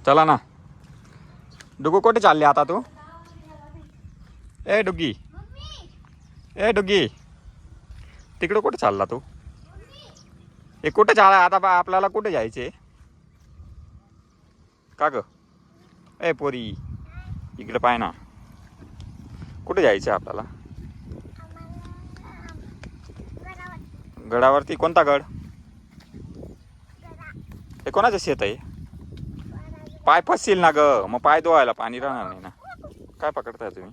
चला ना. डुगू कुठे चालली आता तू? ए डुग्गी, ए डुग्गी, तिकडं कुठे चालला तू? हे कुठे चालला आता? आपल्याला कुठे जायचे का ग? ए पोरी, इकडे पाय ना. कुठे जायचं आपल्याला? गडावरती. कोणता गड? हे कोणाचं शेत आहे? पाय फसतील ना ग, मग पाय धुवायला पाणी राहणार नाही ना. काय पकडताय तुम्ही?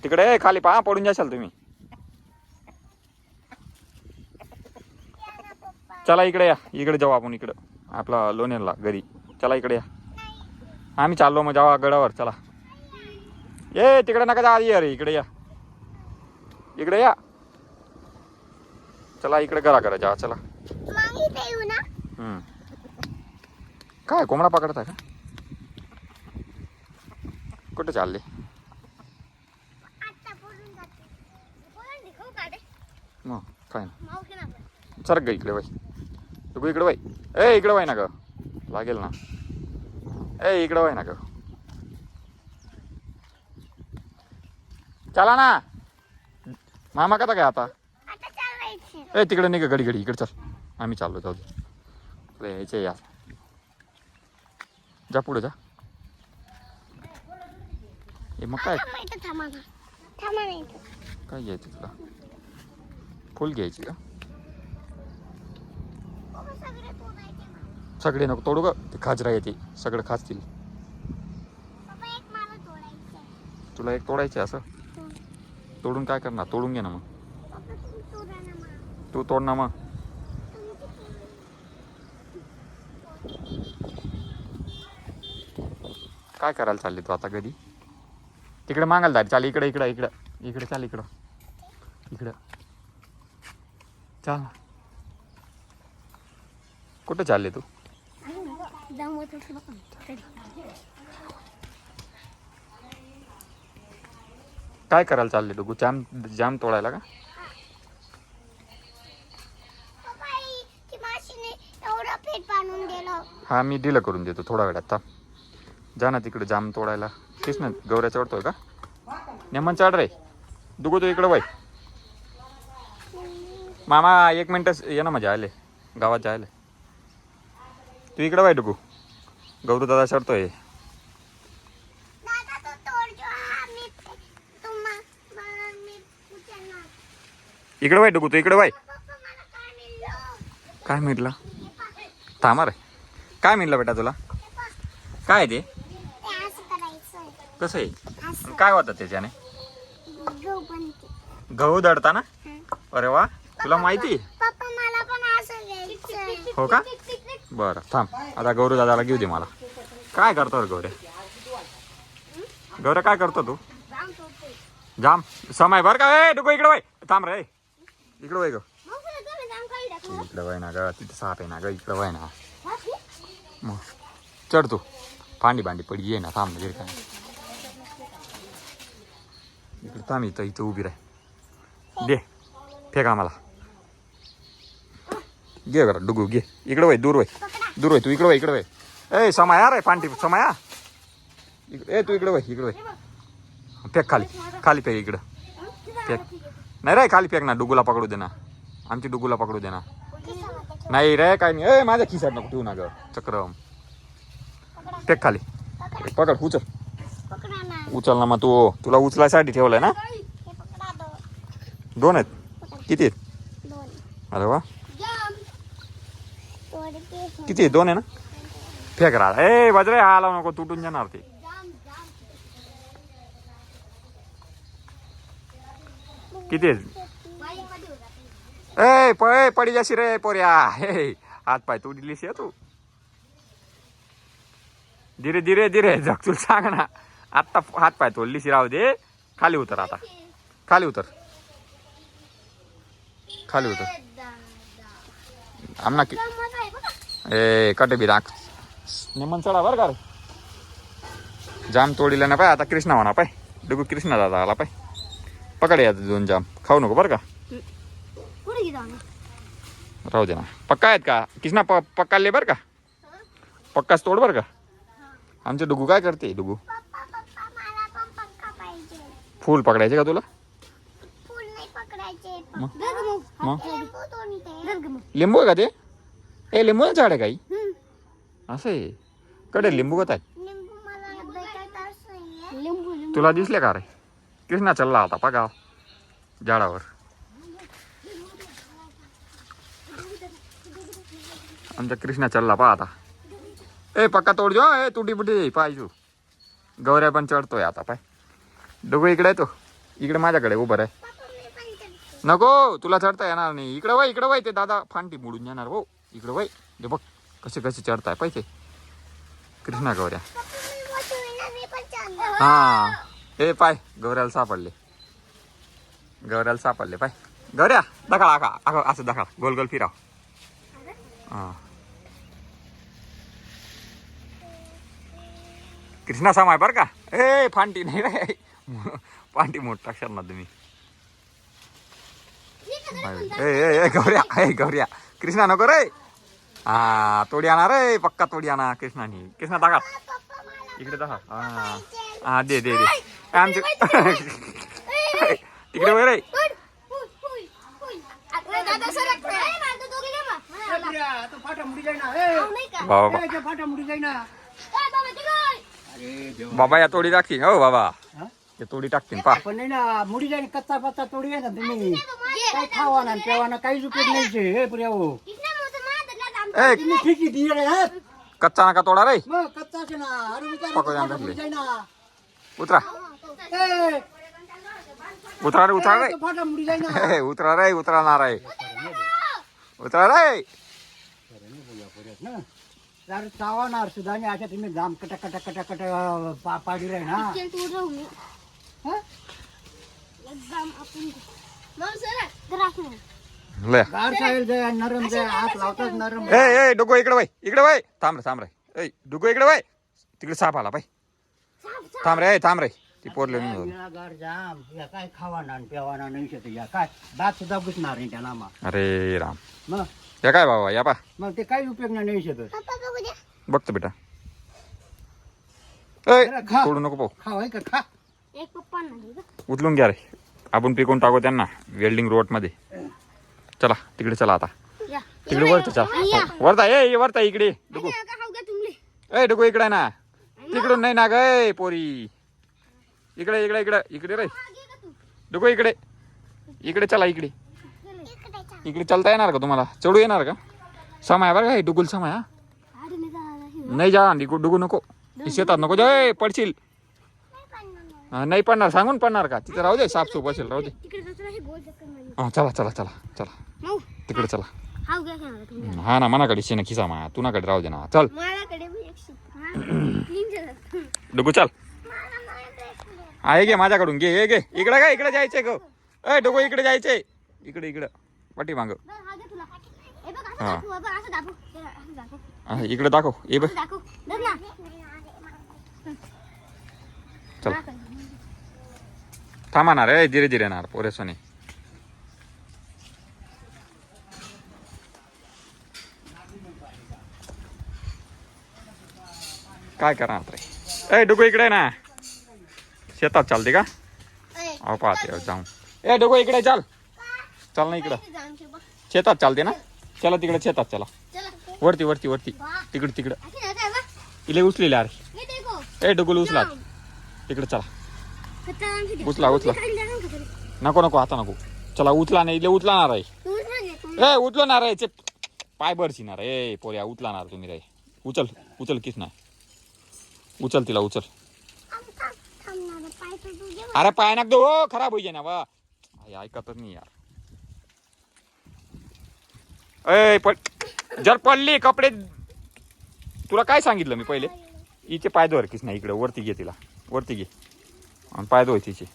तिकडे खाली पहा, पडून जाशाल तुम्ही. चला इकडे या, इकडे जाऊ आपण. इकडं आपला लोणेरला घरी. चला इकडे या. आम्ही चाललो मग जावा गडावर. चला. ये तिकडे नका जा, अरे इकडे या, इकडे या. चला इकडे घरा करा जा. चला. काय कोंबडा पकडताय का? कुठे चालले? मग काय ना, सर ग इकडे बाई. तू इकडे बाई. ए इकडे बाई ना ग, लागेल ना. ए इकडे बाई ना ग. चला ना. मामा कसा काय आता? ए तिकडे नाही का, घडी घडी इकडे चल. आम्ही चाललो. जाऊ दे, यायचे या. जा पुढे जा. हे मग काय काय घ्यायचं तुला? फुल घ्यायची का? सगळे नको तोडू ग, ते खाजरा येते, सगळं खाजतील. तुला एक तोडायचे असं? तोडून काय करणार? तोडून घे ना मग. तू तोड ना मग. काय करायला चालली तू आता? कधी तिकडे मागायला जायचं? चाल इकडे इकडे इकडं इकडे. चाल इकडं इकडं. चाल. कुठं चालले तू? काय करायला चालले तू? जाम जाम तोडायला का? हा मी दिलं करून देतो थोडा वेळात. थांब. जा ना तिकडे जाम तोडायला. तेच ना, गौऱ्या चढतोय का? नेमन चढ रे. दुगो तू इकडं बाई. मामा 1 मिनिट ये ना, मजा आले गावात जायला. तू इकडं बाई डुगू. गौरू दादा चढतोय. इकडं बाई डुगू, तू इकडं बाई. काय मिळलं? थांबा रे. काय मिळलं बेटा तुला? काय ते? कसं आहे? काय होतं त्याच्याने? गहू दडता ना? अरे वा, तुला माहिती? हो का? बरं थांब, आता गौरू दादाला घेऊ दे मला. काय करतो रे गौऱ्या? गौऱ्या काय करतो तू? जाम समय बर का? ए डुगू इकडे बाई. थांब रे, इकडे बाई ग. इकडे बाई ना ग, तिथे साप आहे ना ग. इकडे बाई ना. मग चढ तू. भांडी भांडी पडी ये ना. थांब घे काय. इकडे थांब, इथं इथं उभी राह. दे फेक आम्हाला. घे बरं डुगू घे. इकडे बाई, दूर बाई, दूर बाई. तू इकडे बाई, इकडे बाई. ए समाया रे फांटी समाया. ए तू इकडे बाई, इकडे बाई. फेक खाली, खाली फेक इकडं. फेक नाही रे, खाली फेक ना. डुगूला पकडू दे ना. आमची डुगूला पकडू दे ना. नाही रे काय नाही. ए माझ्या खिशात नको ठेवू ना ग. चक्रम फेक खाली. पकड, उचल. उचल ना मग. तू तुला उचलायसाठी ठेवलंय ना. 2 आहेत? किती आहेत? अरे वा, किती आहे? 2 आहे ना. फेक राहा. ए बाजरे आला नको, तुटून जाणार ते. किती आहेत? ए पडी जाशी रे पोऱ्या. हे हात पाय तुडलीस तू. धीरे धीरे धीरे जग. तुला सांग ना, आत्ता हात पाय तोडलीशी. राहू दे. खाली उतर आता. खाली उतर, खाली उतर. आमना की ए कटे बी राख. निमन चढा बरं का रे. जाम तोडीला ना पाय. आता कृष्णा म्हणा पाय. डुगू कृष्णा दादा आला पाय. पकड या 2 जाम. खाऊ नको बरं का. राहू दे ना. पक्का आहेत का कृष्णा? पक्काले बरं का. पक्काच तोड बरं का. आमचे डुगू काय करते डुगू. फुल पकडायचे का तुला. लिंबू आहे का ते. ए लिंबू झाड आहे काही असं आहे. कडे लिंबू गत आहे. तुला दिसले का रे. कृष्णा चालला होता पगाव झाडावर. आमचा कृष्णा चालला पहा आता. ए पक्का तोड जो. ए तुटी बुटी पाहिजू. गौऱ्या पण चढतोय आता पाय. डुगू इकडे आहे तो. इकडे माझ्याकडे उभं आहे. नको तुला चढता येणार नाही. इकडे वय ते दादा फांटी मोडून जाणार हो. इकडे वय ते बघ कसे कसे चढताय पाहिजे कृष्णा गौऱ्या. हा हे पाय गौऱ्याला सापडले पाय. गौऱ्या दखा आखा असं दखा गोल गोल फिराव. हा कृष्णा समाय बर का. ए फांटी नाही रे. फांटी मोठ टाकशाल ना तुम्ही. ए गौऱ्या कृष्णा नको रे. हा तोडी आणा रे पक्का तोडी आणा कृष्णानी. कृष्णा दाखा इकडे दाखा. हा दे आमचे तिकडे वय रे. बाबा या तोडी टाकतील हो बाबा. ते तोडी टाकतील पा. पण नाही ना मुडी जाईन कच्चा पत्ता तोडी आहे ना तुम्ही. काय खावा ना पेवा काहीच उपयोग नाही हे पुऱ्या हो. तुम्ही ठिकी दिले कच्चा नका तोडा रे. मग कच्चा ना. उतरा रे. फाटा मुडी जाईना. उतरा रे उतरणार आहे. उतरा रे. जर चावणार सुद्धा नाही अशा तुम्ही जाम कट पाडी राही ना. नरम जाय हात लावतात नरम. ए डुगो इकडे वय थांब रे. डुगो इकडे वय. तिकडे साप आला पाय. थांब रे ती पोरले जाम या काय खावाना पेवाना नाही शकत. या काय दात सुद्धा घुसणार नाही त्याला. अरे राम. मग या काय बाबा या पा. मग ते काही उपयोग नाही शकत. बघतो बेटा. तोडू नको पाहू. खावाय का खा. उचलून घ्या रे. आपण पिकून टाकू त्यांना वेल्डिंग रोड मध्ये. चला तिकडे चला आता. तिकडे वरता चला वरता इकडे डुगू. डुगू इकडे ना. तिकडून नाही ना ग पोरी. इकडे रे डुगू इकडे चला. इकडे चलता येणार का तुम्हाला. चढू येणार का. समय बरं का डुगुल समय. नाही जा डुगू नको. शेतात नको जाय पडशील. नाही पडणार सांगून पडणार का. तिथे राहू दे साफसूफ असेल राहू दे. चला तिकडे चला. हा ना मनाकडे शेण खिसा माया. तुनाकडे राहू दे ना. चल डुगू चल. आहे घे माझ्याकडून घे. इकडे जायचंय ग. डुगू इकडे जायचंय. इकडे पाठी माग. हा इकडे दाखव. ये बघ चल. थांबा ना रे. धीरे येणार पोरेसोने. काय करणार रे. डुगू इकडे ना. शेतात चालते का. अहो पाहते जाऊन. डुगू इकडे चल ना इकडं. शेतात चालते ना. चला तिकडे शेतात चला. वरती तिकडं इले उचलेले अरे. डुगुल उचला तिकडे चला. उचला नको आता नको. चला उचला नाही. इले उचलाणार आहे. उचलणार आहे. पाय बरचिणार आहे पोऱ्या. उचलाणार तुम्ही रे. उचल किस नाही. उचल तिला उचल. अरे पाय नाक दो खराब होई ना वा. ऐकतच नाही यार. जर पडली कपडे. तुला काय सांगितलं मी पहिले. हिचे पाय धर किस नाही. इकडे वरती घे. तिला वरती घे आणि पाय धुय तिचे.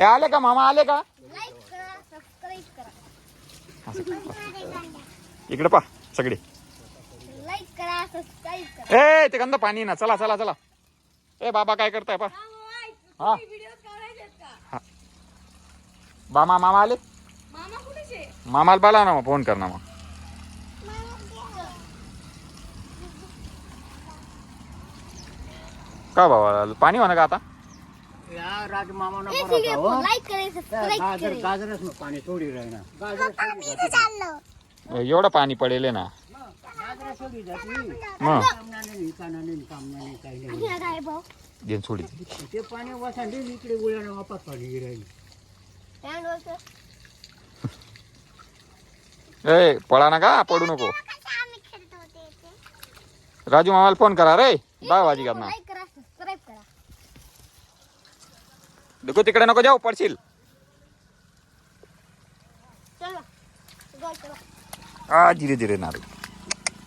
आले का मामा आले का. इकडे पा सगळे. ते गंद पाणी ना. चला. बाबा काय करताय पा. हा मामा आले मामाला बोला ना मग फोन कर ना मग का बाबा पाणी होणं का आता या राज मामानं इस बरं वीडियो का, को हो? लाइक करें सब्सक्राइब गाजर करें गाजरच मग पाणी सोडी राहिना गाजर एवढं पाणी पडेल ना गाजर सोडी जाती मग कामनाने नाही कानाने नाही, कामनाने काही नाही अभी लगा है भाऊ घेऊन सोडी ते पाणी वासांडी इकडे उड्यानं वापस पाणी राहील काय बोलतो ए पळा ना का पडू नको राजू मामाला फोन करा रे बाजी करणार लाइक करा सब्सक्राइब करा देखो तिकडे नको जाऊ पडशील चलो गो चलो धीरे धीरे ना रे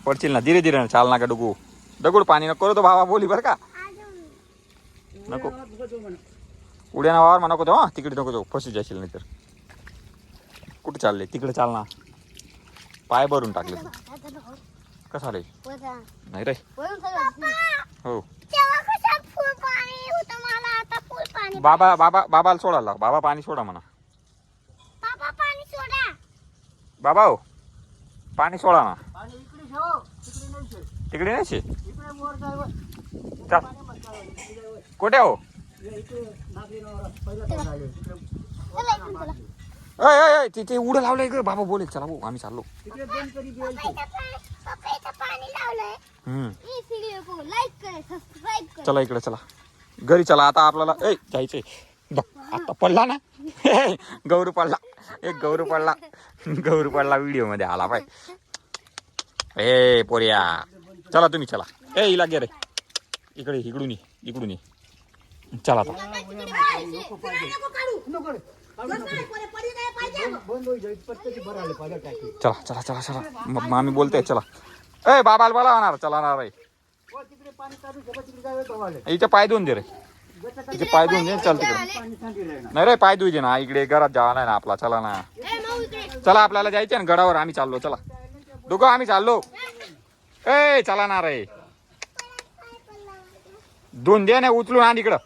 पडशील ना धीरे धीरे चाल ना का डुगू दगड पाणी नको करू तो भावा बोली बरं का नको उड्या नावावर म्हणा नको जाऊ तिकडे नको जाऊ फसू जाशील नाही तर कुठे चालले तिकडे चाल ना पाय भरून टाकले तू कसा रे वजा नाही रे वरून सगळं हो तेव्हा कसं फुल पाणी होतं मला आता फुल पाणी बाबाला सोडायला लाव. बाबा पाणी सोडा म्हणा पापा पाणी सोडा बाबा हो पाणी सोडा ना पाणी इकडे ठेव तिकडे नाही ठेव. तिकडे नाही शे. इकडे वर जायवर चाल पाणी मत जायवर. इकडे जायवर. कुठे हो इकडे नागरीनावर पहिलं काय झालं तिकडे चला इकडून चला तिथे उडं लावलंय ग बाबा बोलेल चला भाऊ आम्ही चाललो तिकडे बंद करी द्यायचं पप्पाचं पाणी लावलंय हम्म इस वीडियो को लाइक करें सब्सक्राइब करें चला इकडे चला घरी चला आता आपल्याला जायचंय आता पडला ना गौरू पडला गौरू पडला व्हिडिओ मध्ये आला पाय ए पोरिया चला तुम्ही चला हिला गे रे इकडून ये चला आता नको रे. बंद होई जाईल प्रत्येकी भरायला पाहिजे टाकी चला मग आम्ही बोलतोय चला बाबाला बोला होणार चला ना रे हो तिकडे पाणी चालू सगळं तिकडे जायवर गव्हाले इथे पाय धुवून दे रे इथे पाय धुवून दे चल तिकडे पाणी सांडी राहिना नाही रे पाय धुवजे ना इकडे घरात जावा नाही ना आपला चला ना ए माऊ इकडे चला आपल्याला जायचंय ना गडावर आम्ही चाललो चला दोघं आम्ही चाललो चला ना रे धुवून दे ना उचलून आण इकडं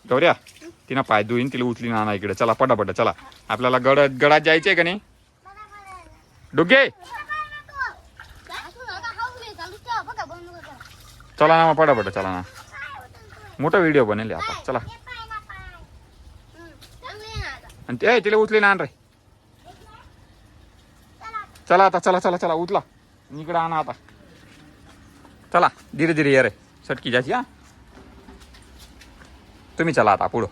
गौऱ्या तिनं पाय धुईन तिला उचलीन आणा इकडे चला पटापट चला आपल्याला गडात जायचंय का नाही डुगे चला ना मग पटापट चला ना मोठा व्हिडिओ बनेल आता चला आणि ते तिला उचलीन आण रे चला आता चला उचला इकडे आणा आता चला धीरे धीरे ये रे सटकी जायची हा तुम्ही चला आता पुढं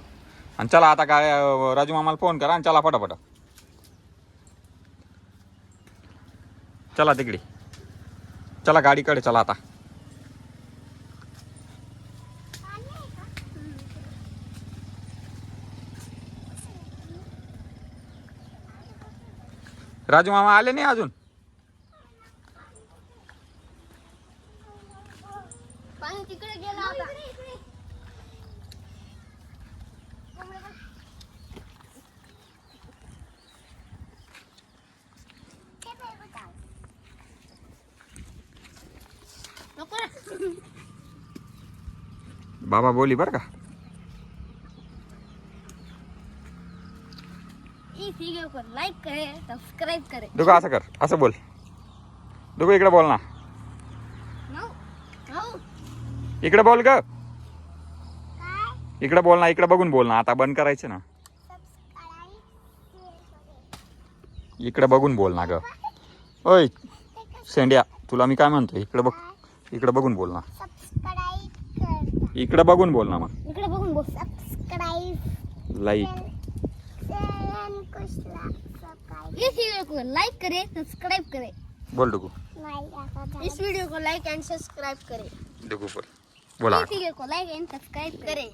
आणि चला आता काय राजू मामाला फोन करा आणि चला पटापट चला तिकडे चला गाडीकडे चला आता राजू मामा आले नाही अजून पाणी तिकडे गेला होता नको रे. बाबा बोली बर का इस वीडियो को लाइक करें सब्सक्राइब करें दोघं असं कर असं बोल दोघं इकडे बोल ना माऊ माऊ इकडे बोल ग इकडे बोल ना इकडे बघून बोल ना आता बंद करायचं ना इकडे बघून बोल ना ग ओय सेंड्या तुला मी काय म्हणतोय इकडे बघ इकडे बघून बोल ना इकडे बघून बोल ना मग इकडे बघून बोल सब्सक्राइब लाईक इस वीडियो को लाइक करें सब्सक्राइब करें बोल डुगू इस वीडियो को लाइक एंड सब्सक्राइब करें डुगू बोल बोला इस वीडियो को लाइक एंड सब्सक्राइब करें